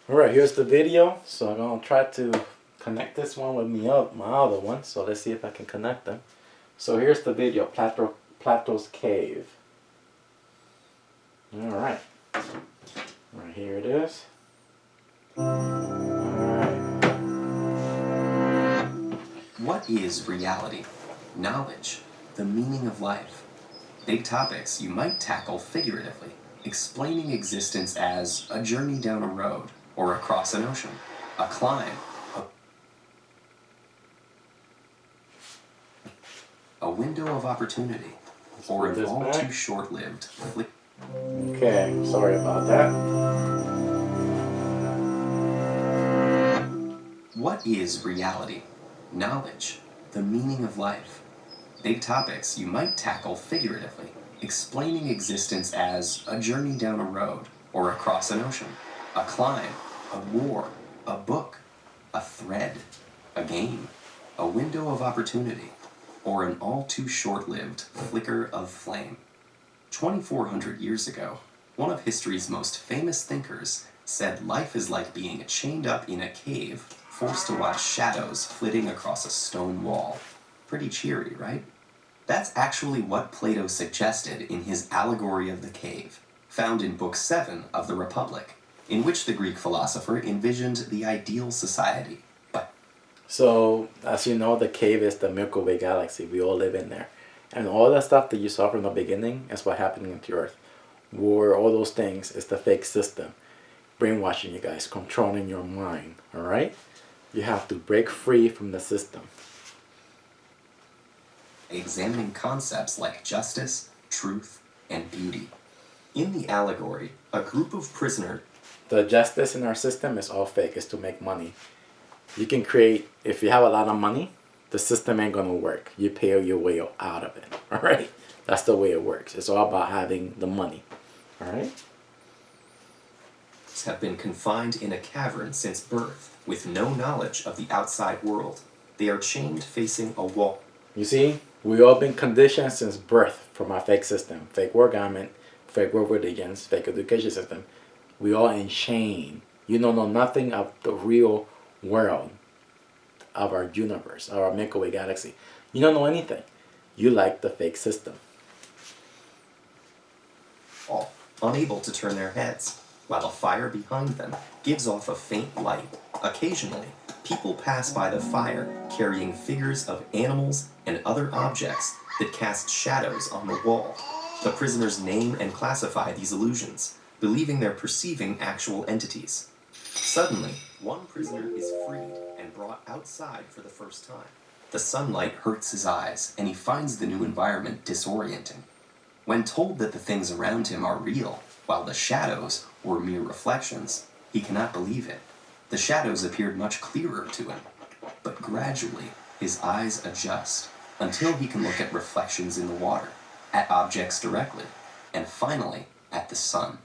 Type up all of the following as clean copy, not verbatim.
Alright, here's the video. So I'm going to try to connect this one with my other one. So let's see if I can connect them. So here's the video, Plato's Cave. Alright. Right here it is. Alright. What is reality? Knowledge. The meaning of life. Big topics you might tackle figuratively, explaining existence as a journey down a road or across an ocean, a climb, a window of opportunity, or an all too short-lived flick. Okay, sorry about that. What is reality? Knowledge. The meaning of life. Big topics you might tackle figuratively, explaining existence as a journey down a road or across an ocean, a climb, a war, a book, a thread, a game, a window of opportunity, or an all too short-lived flicker of flame. 2,400 years ago, one of history's most famous thinkers said life is like being chained up in a cave, forced to watch shadows flitting across a stone wall. Pretty cheery, right? That's actually what Plato suggested in his Allegory of the Cave, found in Book 7 of the Republic, in which the Greek philosopher envisioned the ideal society. So, as you know, the cave is the Milky Way galaxy. We all live in there. And all that stuff that you saw from the beginning is what happened into Earth. War, all those things is the fake system. Brainwashing you guys, controlling your mind. Alright? You have to break free from the system. Examining concepts like justice, truth, and beauty. In the allegory, a group of prisoners... The justice in our system is all fake. It's to make money. You can create, if you have a lot of money, the system ain't going to work. You pay your way out of it. Alright? That's the way it works. It's all about having the money. Alright? Have been confined in a cavern since birth, with no knowledge of the outside world. They are chained facing a wall. You see, we all been conditioned since birth from our fake system. Fake work government, fake work religions, fake education system. We all in chain. You don't know nothing of the real world of our universe, our Milky Way galaxy. You don't know anything. You like the fake system. All unable to turn their heads, while a fire behind them gives off a faint light. Occasionally, people pass by the fire carrying figures of animals and other objects that cast shadows on the wall. The prisoners name and classify these illusions, believing they're perceiving actual entities. Suddenly, one prisoner is freed and brought outside for the first time. The sunlight hurts his eyes, and he finds the new environment disorienting. When told that the things around him are real, while the shadows were mere reflections, he cannot believe it. The shadows appeared much clearer to him, but gradually his eyes adjust until he can look at reflections in the water, at objects directly, and finally at the sun,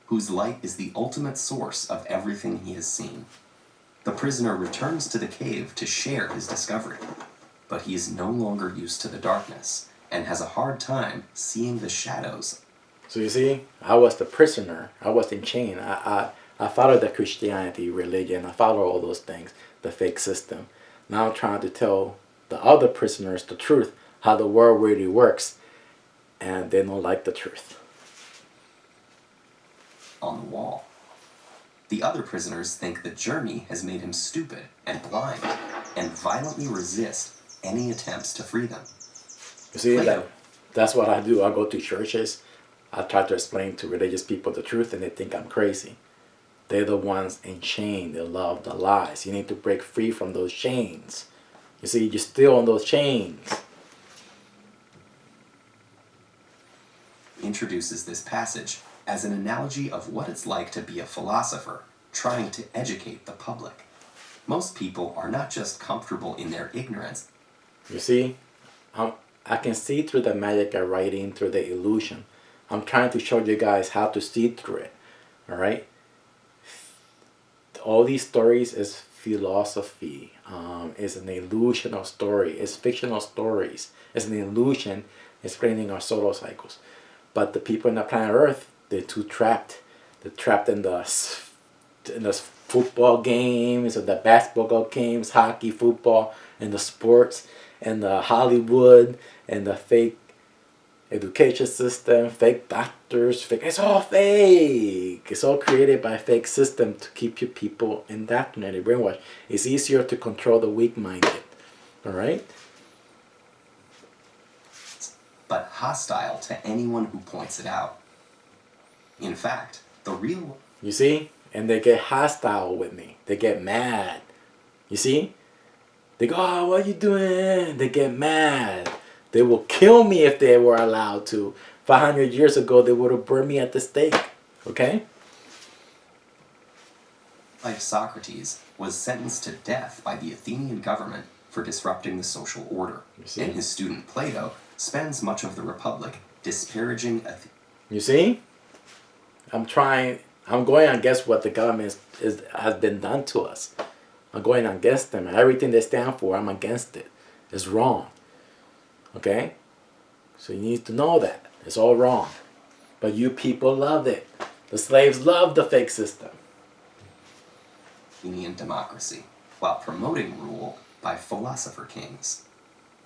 whose light is the ultimate source of everything he has seen. The prisoner returns to the cave to share his discovery, but he is no longer used to the darkness and has a hard time seeing the shadows. So you see, I was the prisoner. I was in chain. I followed the Christianity religion. I followed all those things, the fake system. Now I'm trying to tell the other prisoners the truth, how the world really works, and they don't like the truth. On the wall. The other prisoners think the journey has made him stupid and blind, and violently resist any attempts to free them. You see, that's what I do. I go to churches. I try to explain to religious people the truth, and they think I'm crazy. They're the ones in chain. They love the lies. You need to break free from those chains. You see, you're still on those chains. Introduces this passage as an analogy of what it's like to be a philosopher trying to educate the public. Most people are not just comfortable in their ignorance. You see, I can see through the magic of writing, through the illusion. I'm trying to show you guys how to see through it. Alright? All these stories is philosophy. It's an illusion of story. It's fictional stories. It's an illusion explaining our solar cycles. But the people on the planet Earth, they're too trapped. They're trapped in the in the football games, or the basketball games, hockey, football, and the sports, and the Hollywood, and the fake education system, fake doctors, fake. It's all fake. It's all created by a fake system to keep you people indoctrinated, brainwashed. It's easier to control the weak-minded. All right. But hostile to anyone who points it out. In fact, the real... You see? And they get hostile with me. They get mad. You see? They go, oh, what are you doing? They get mad. They will kill me if they were allowed to. 500 years ago, they would have burned me at the stake. Okay? Like Socrates was sentenced to death by the Athenian government for disrupting the social order. And his student Plato spends much of the Republic disparaging You see? I'm going against what the government has been done to us. I'm going against them. Everything they stand for, I'm against it. It's wrong. Okay? So you need to know that. It's all wrong. But you people love it. The slaves love the fake system. Athenian democracy, while promoting rule by philosopher kings.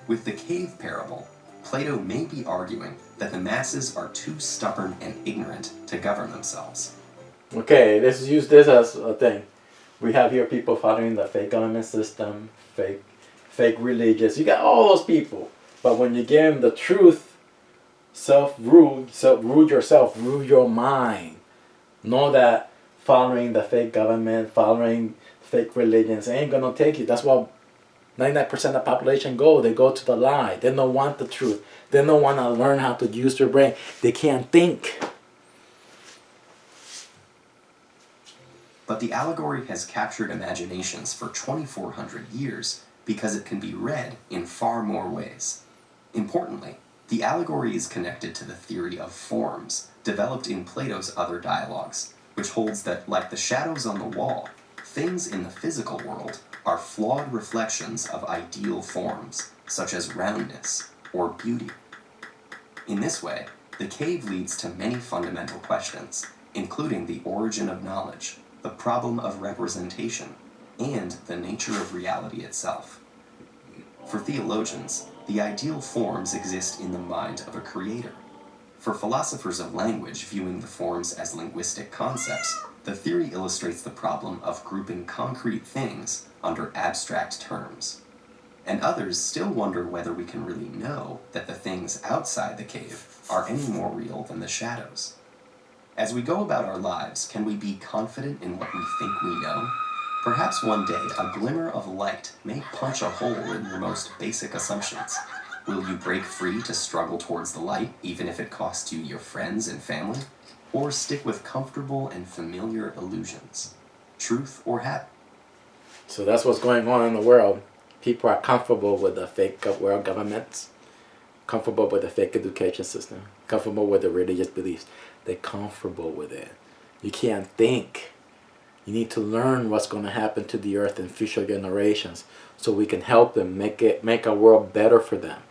With the cave parable, Plato may be arguing that the masses are too stubborn and ignorant to govern themselves. Okay, let's use this as a thing. We have here people following the fake government system, fake religious. You got all those people. But when you give them the truth, rule yourself, rule your mind. Know that following the fake government, following fake religions ain't gonna take you. That's why 99% of the population go. They go to the lie. They don't want the truth. They don't want to learn how to use their brain. They can't think. But the allegory has captured imaginations for 2,400 years because it can be read in far more ways. Importantly, the allegory is connected to the theory of forms developed in Plato's other dialogues, which holds that, like the shadows on the wall, things in the physical world are flawed reflections of ideal forms, such as roundness or beauty. In this way, the cave leads to many fundamental questions, including the origin of knowledge, the problem of representation, and the nature of reality itself. For theologians, the ideal forms exist in the mind of a creator. For philosophers of language viewing the forms as linguistic concepts, the theory illustrates the problem of grouping concrete things under abstract terms. And others still wonder whether we can really know that the things outside the cave are any more real than the shadows. As we go about our lives, can we be confident in what we think we know? Perhaps one day a glimmer of light may punch a hole in your most basic assumptions. Will you break free to struggle towards the light, even if it costs you your friends and family? Or stick with comfortable and familiar illusions? Truth or habit? So that's what's going on in the world. People are comfortable with the fake world governments, comfortable with the fake education system, comfortable with the religious beliefs. They're comfortable with it. You can't think. You need to learn what's going to happen to the earth in future generations so we can help them make our world better for them.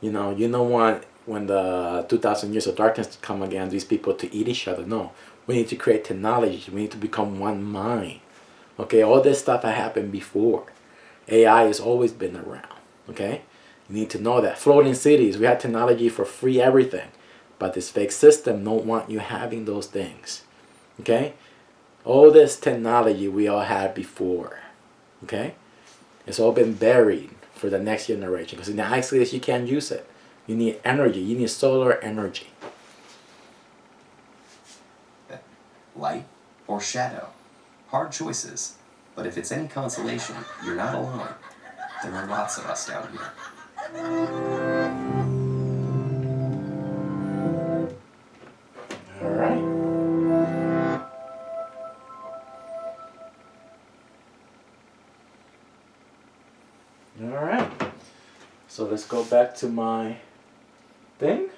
You don't want when the 2,000 years of darkness come again, these people to eat each other. No, we need to create technology. We need to become one mind. Okay, all this stuff had happened before. AI has always been around. Okay, you need to know that. Floating cities, we had technology for free everything. But this fake system don't want you having those things. Okay? All this technology we all had before. Okay? It's all been buried for the next generation. Because in the ice age, you can't use it. You need energy. You need solar energy. Light or shadow? Hard choices. But if it's any consolation, you're not alone. There are lots of us down here. Alright. So let's go back to my thing.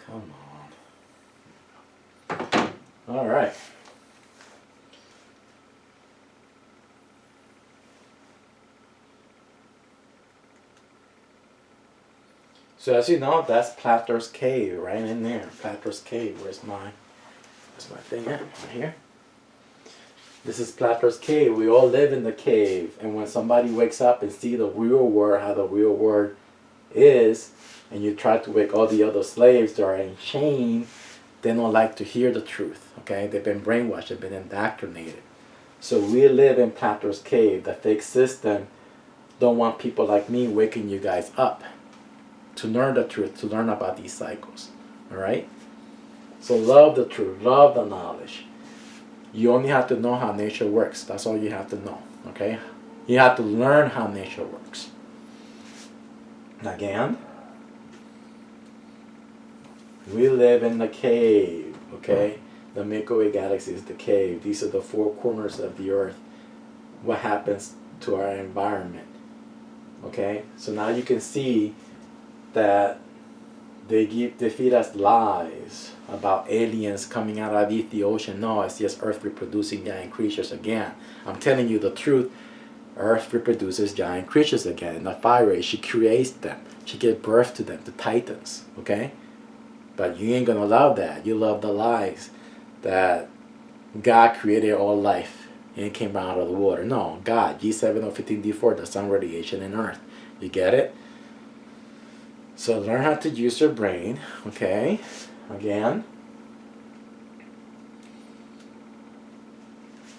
Come on. All right. So as you know, that's Plato's cave right in there. Plato's cave. Where's my thing at? Right here. This is Plato's cave. We all live in the cave. And when somebody wakes up and see the real world, how the real world is, and you try to wake all the other slaves that are in chain, they don't like to hear the truth. Okay? They've been brainwashed. They've been indoctrinated. So we live in Plato's cave. The fake system don't want people like me waking you guys up to learn the truth, to learn about these cycles. All right? So love the truth, love the knowledge. You only have to know how nature works. That's all you have to know. Okay? You have to learn how nature works. Again, we live in the cave. Okay? The Milky Way galaxy is the cave. These are the four corners of the earth. What happens to our environment? Okay? So now you can see that they feed us lies about aliens coming out of the ocean. No, it's just Earth reproducing giant creatures again. I'm telling you the truth. Earth reproduces giant creatures again. In the fire age, she creates them. She gives birth to them, the titans. Okay? But you ain't gonna love that. You love the lies that God created all life and it came out of the water. No, God, G7 or 15D4, the sun, radiation, and Earth. You get it? So learn how to use your brain, okay? Again,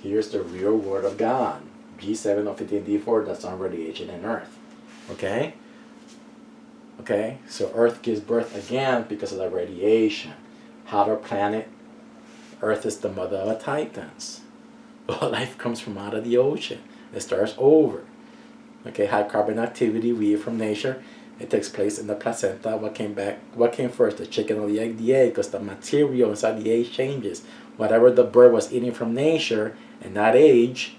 here's the real word of God. G7 or 15D4, that's on radiation and Earth, okay? Okay, so Earth gives birth again because of the radiation. Hotter planet, Earth is the mother of Titans. All life comes from out of the ocean. It starts over. Okay, high carbon activity, we from nature. It takes place in the placenta. What came first, the chicken or the egg? The egg, because the material inside the egg changes. Whatever the bird was eating from nature in that age,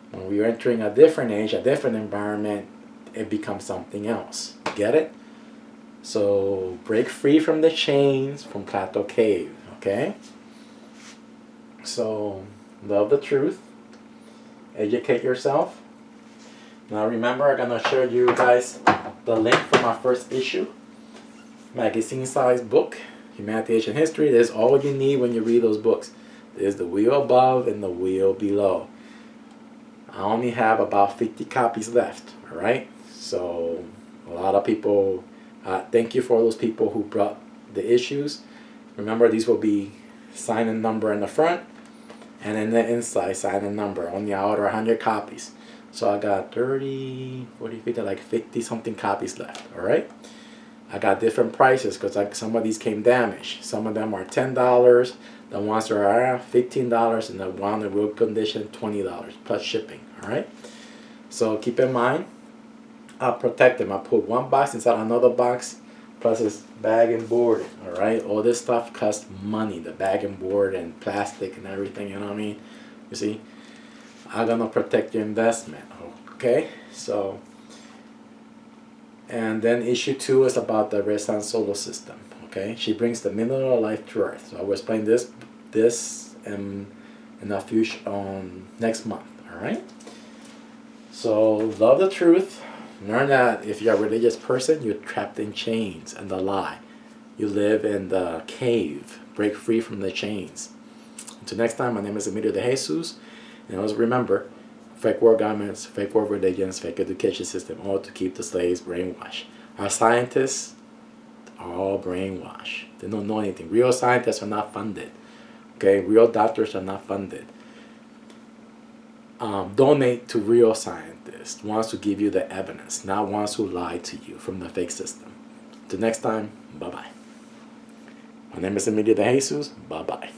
when we are entering a different age, a different environment, it becomes something else. Get it? So break free from the chains from Plato Cave, okay? So love the truth. Educate yourself. Now remember, I'm going to show you guys the link for my first issue, magazine-sized book, Humanity, Ancient History. There's all you need when you read those books. There's the wheel above and the wheel below. I only have about 50 copies left, all right? So a lot of people, thank you for those people who brought the issues. Remember, these will be sign and number in the front, and in the inside, sign and number. Only I order 100 copies. So I got 30, 40, 50, like 50 something copies left, all right? I got different prices because some of these came damaged. Some of them are $10. The ones that are $15, and the one in real condition, $20 plus shipping, all right? So keep in mind, I'll protect them. I put one box inside another box, plus it's bag and board, all right? All this stuff costs money, the bag and board and plastic and everything, you know what I mean? You see? I'm gonna protect your investment, okay? So, and then issue 2 is about the Red Sun solar system, okay? She brings the mineral life to Earth. So I will explain this in a future next month, all right? So love the truth. Learn that if you're a religious person, you're trapped in chains and the lie. You live in the cave. Break free from the chains. Until next time, my name is Emilio DeJesus. And always remember, fake war governments, fake war religions, fake education system, all to keep the slaves brainwashed. Our scientists are all brainwashed. They don't know anything. Real scientists are not funded. Okay, real doctors are not funded. Donate to real scientists, ones who give you the evidence, not ones who lie to you from the fake system. Till next time, bye-bye. My name is Emilio DeJesus. Bye-bye.